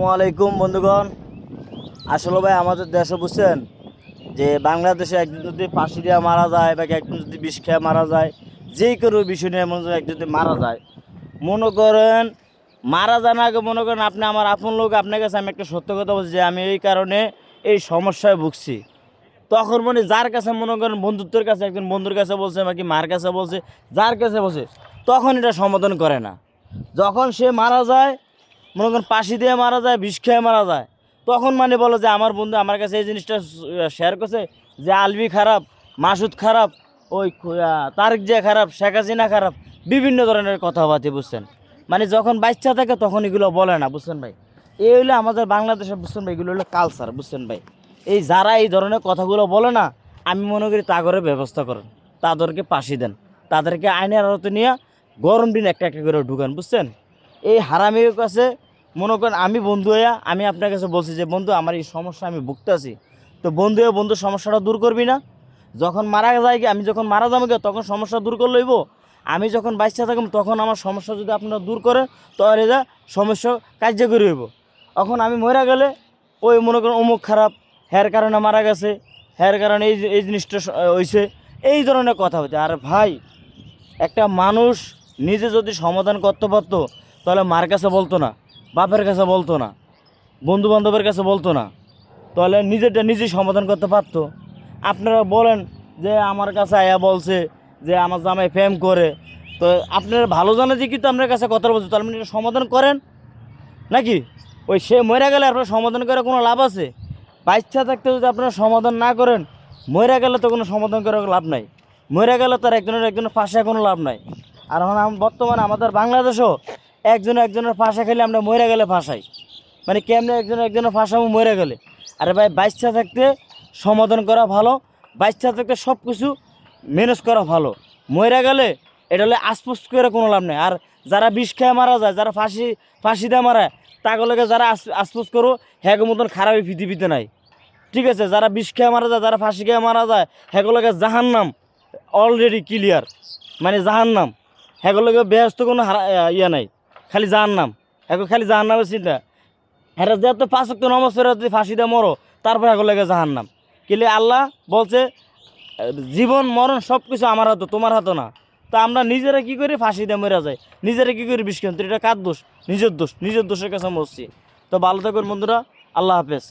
আসসালামু আলাইকুম বন্ধুগণ। আসলে ভাই আমাদের দেশে বুঝছেন যে বাংলাদেশে একজন যদি ফাঁসি দিয়ে মারা যায় বা একজন যদি বিষ খেয়ে মারা যায়, যে কোনো বিষয় নিয়ে মনে করেন একজন যদি মারা যায়, মনে করেন মারা যান আগে মনে করেন আপনি আমার আপন লোক, আপনার কাছে আমি একটা সত্য কথা বলছি যে আমি এই কারণে এই সমস্যায় ভুগছি। তখন মানে যার কাছে মনে করেন বন্ধুত্বের কাছে, একজন বন্ধুর কাছে বলছে বা কি মার কাছে বলছে, যার কাছে বলছে, তখন এটা সমাধান করে না। যখন সে মারা যায়, মনে করেন ফাঁসি দিয়ে মারা যায়, বিষ খেয়ে মারা যায়, তখন মানে বলো যে আমার বন্ধু আমার কাছে এই জিনিসটা শেয়ার করছে যে আলবি খারাপ, মাসুদ খারাপ, ওই তারেক জিয়া খারাপ, শেখ হাসিনা খারাপ, বিভিন্ন ধরনের কথাবার্তা, বুঝছেন। মানে যখন বাচ্চা থাকে তখন এগুলো বলে না, বুঝছেন ভাই। এই হলো আমাদের বাংলাদেশে, বুঝছেন ভাই, এগুলো হলো কালচার, বুঝছেন ভাই। এই যারা এই ধরনের কথাগুলো বলে না, আমি মনে করি তাগরের ব্যবস্থা করেন, তাদেরকে ফাঁসি দেন, তাদেরকে আইনের আওতায় নিয়ে গরম দিন একটা একটা করে ঢুকান, বুঝছেন। এই হারামির কাছে মনে করেন আমি বন্ধু হইয়া আমি আপনার কাছে বলছি যে বন্ধু আমার এই সমস্যা আমি ভুগতেছি, তো বন্ধু হয়ে বন্ধুর সমস্যাটা দূর করবি না? যখন মারা যায় গিয়ে, আমি যখন মারা যাবো গিয়ে তখন সমস্যা দূর করে লইব। আমি যখন বাচ্চা থাকবো তখন আমার সমস্যা যদি আপনারা দূর করেন, তাহলে যা সমস্যা কার্যকরী হইব। এখন আমি মরে গেলে ওই মনে করেন অমুক খারাপ, হ্যার কারণে মারা গেছে, হ্যার কারণে এই জিনিসটা হয়েছে, এই ধরনের কথা হচ্ছে। আর ভাই, একটা মানুষ নিজে যদি সমাধান করতে পারতো, তাহলে মার কাছে বলতো না, বাপের কাছে বলতো না, বন্ধু বান্ধবের কাছে বলতো না, তাহলে নিজেরটা নিজেই সমাধান করতে পারতো। আপনারা বলেন যে আমার কাছে আয়া বলছে যে আমার জামাই প্রেম করে, তো আপনারা ভালো জানে যে কিন্তু আপনার কাছে কথা বলছে, তাহলে আপনি এটা সমাধান করেন নাকি? ওই সে মরে গেলে আপনার সমাধান করে কোনো লাভ আছে? বাচ্চা থাকতে যদি আপনারা সমাধান না করেন, মরে গেলে তো কোনো সমাধান করে লাভ নাই। মরে গেলে তার একজনের ফাঁসে কোনো লাভ নাই। আর এখন বর্তমানে আমাদের বাংলাদেশও একজনের ফাঁসা খেলে আমরা মরে গেলে ফাঁসাই। মানে কেমনে একজনের ফাঁসামো মরে গেলে? আরে ভাই, বাচ্চা থাকতে সমাধান করা ভালো, বাচ্চা থাকতে সব কিছু ম্যানেজ করা ভালো। মরে গেলে এটা হলে আশপাশ করে কোনো লাভ নেই। আর যারা বিষ খেয়ে মারা যায়, যারা ফাঁসি দিয়ে মারায়, তাগুলোকে যারা আশপাশ করো, হ্যাঁ মতন খারাপই পৃথিবীতে নাই। ঠিক আছে, যারা বিষ খেয়ে মারা যায়, যারা ফাঁসি খেয়ে মারা যায়, হ্যাগুলোকে জাহান্নাম অলরেডি ক্লিয়ার, মানে জাহান্নাম। হ্যাগুলোকে বেহেস্ত কোনো ইয়া নাই, খালি জাহান্নাম। হ্যাঁ খালি জাহান্নামের চিন্তা। হ্যাঁ যেহেতু 5 ওয়াক্ত নামাজ পড়ে যদি ফাঁসি দিয়ে মরো, তারপর হ্যাগুলোকে জাহান্নাম। কিন্তু আল্লাহ বলছে জীবন মরণ সব কিছু আমার হাতে, তোমার হাতে না। তো আমরা নিজেরা কি করি? ফাঁসি দিয়ে মরে যায়। নিজেরা কি করি? বিষ খেয়ে। এটা কার দোষ? নিজের দোষ, নিজের দোষের কাছে মরছি। তো ভালো থাকুন বন্ধুরা, আল্লাহ হাফেজ।